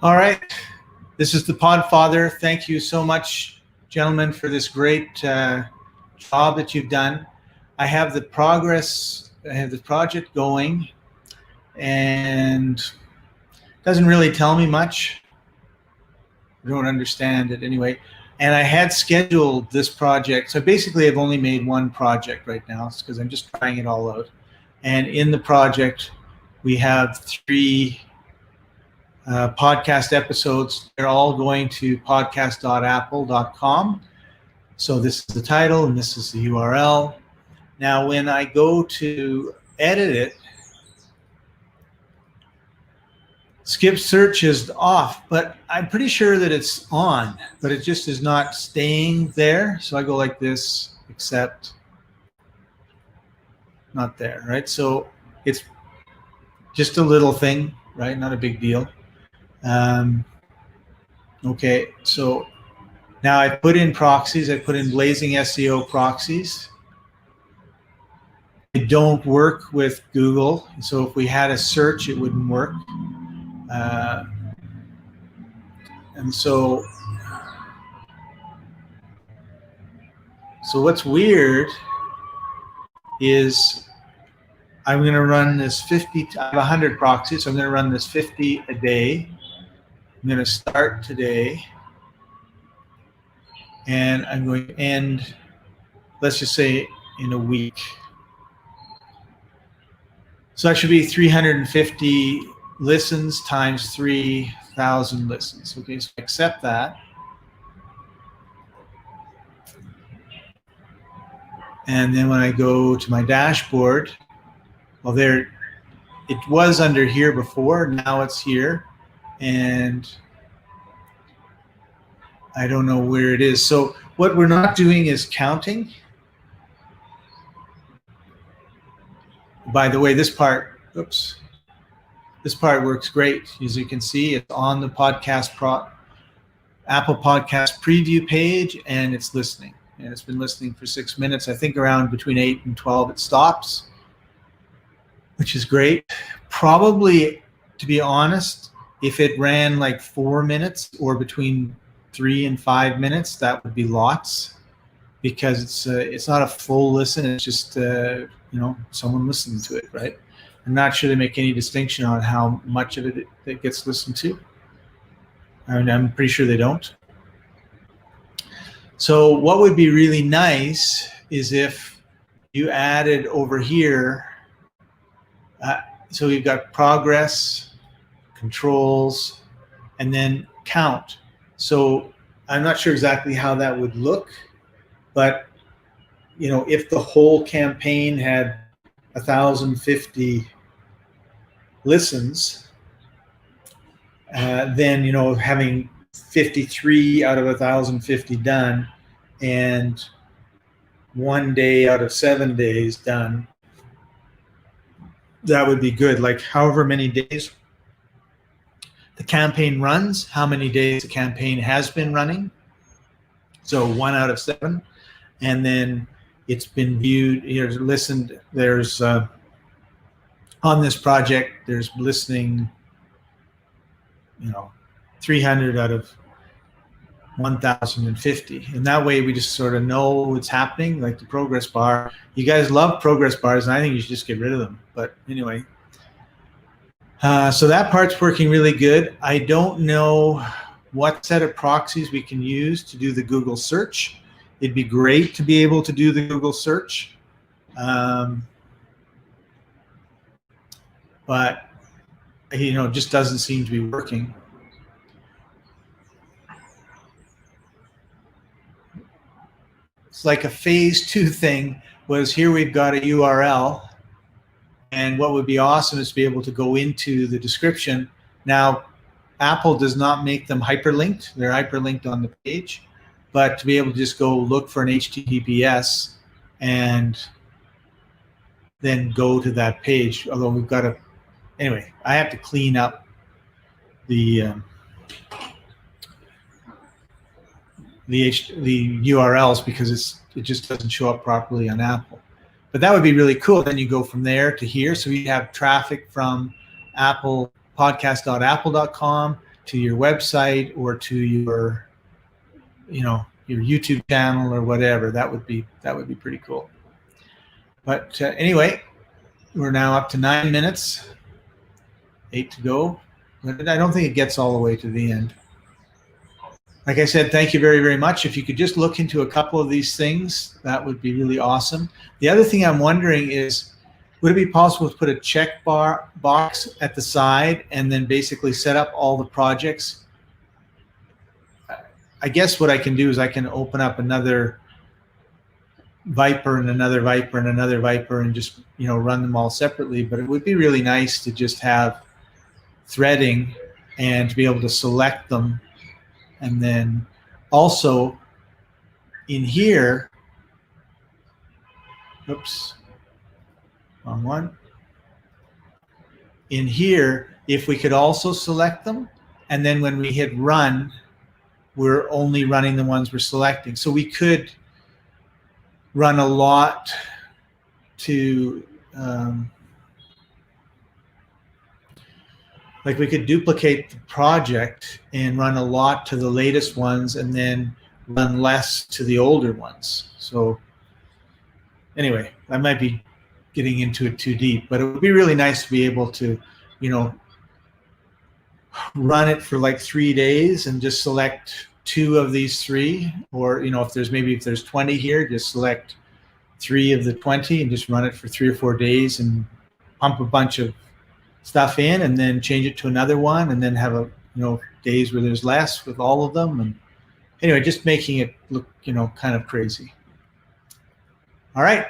All right. This is the Podfather. Thank you so much, gentlemen, for this great job that you've done. I have the project going, and it doesn't really tell me much. I don't understand it anyway. And I had scheduled this project. So basically, I've only made one project right now because I'm just trying it all out. And in the project, we have 3 podcast episodes. They're all going to podcast.apple.com. So this is the title and this is the URL. Now, when I go to edit it, skip search is off, but I'm pretty sure that it's on, but it just is not staying there. So I go like this, except not there, right? So it's just a little thing, right? Not a big deal. Okay, so now I put in proxies. I put in Blazing SEO proxies. They don't work with Google. So if we had a search, it wouldn't work. And so what's weird is I'm going to run this 50, I have 100 proxies, so I'm going to run this 50 a day. I'm going to start today, and I'm going to end, let's just say, in a week. So that should be 350 listens times 3,000 listens. Okay, so I accept that. And then when I go to my dashboard, well, there, it was under here before, now it's here. And I don't know where it is. So what we're not doing is counting. By the way, this part, oops, this part works great. As you can see, it's on the Apple Podcast preview page, and it's listening. And it's been listening for 6 minutes. I think around between 8 and 12 it stops, which is great. Probably, to be honest, if it ran like 4 minutes or between 3 and 5 minutes, that would be lots, because it's not a full listen. It's just someone listening to it, right? I'm not sure they make any distinction on how much of it gets listened to. I mean, I'm pretty sure they don't. So what would be really nice is if you added over here, so we've got progress, controls, and then count. So I'm not sure exactly how that would look, but if the whole campaign had 1,050 listens, then having 53 out of 1,050 done and 1 day out of 7 days done, that would be good. Like however many days the campaign runs, how many days the campaign has been running. So 1 out of 7. And then it's been viewed, listened. There's, on this project, there's listening, 300 out of 1,050. And that way we just sort of know what's happening, like the progress bar. You guys love progress bars, and I think you should just get rid of them. But anyway, so that part's working really good. I don't know what set of proxies we can use to do the Google search. It'd be great to be able to do the Google search. But, it just doesn't seem to be working. It's like a phase 2 thing was here we've got a URL. And what would be awesome is to be able to go into the description. Now, Apple does not make them hyperlinked. They're hyperlinked on the page. But to be able to just go look for an HTTPS and then go to that page, although we've got to, anyway, I have to clean up the URLs because it just doesn't show up properly on Apple. But that would be really cool. Then you go from there to here. So you have traffic from Apple, podcast.apple.com to your website or to your, your YouTube channel or whatever. That would be pretty cool. But anyway, we're now up to 9 minutes, 8 to go. But I don't think it gets all the way to the end. Like I said, thank you very, very much. If you could just look into a couple of these things, that would be really awesome. The other thing I'm wondering is, would it be possible to put a check box at the side and then basically set up all the projects? I guess what I can do is I can open up another Viper and another Viper and another Viper and just, run them all separately. But it would be really nice to just have threading and to be able to select them. And then also in here, oops, wrong one. In here, if we could also select them, and then when we hit run, we're only running the ones we're selecting. So we could run a lot to, like we could duplicate the project and run a lot to the latest ones and then run less to the older ones. So anyway, I might be getting into it too deep, but it would be really nice to be able to, run it for like 3 days and just select 2 of these 3, or, if there's 20 here, just select 3 of the 20 and just run it for 3 or 4 days and pump a bunch of stuff in and then change it to another one and then have days where there's less with all of them. And anyway, just making it look, kind of crazy. All right.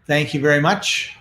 Thank you very much.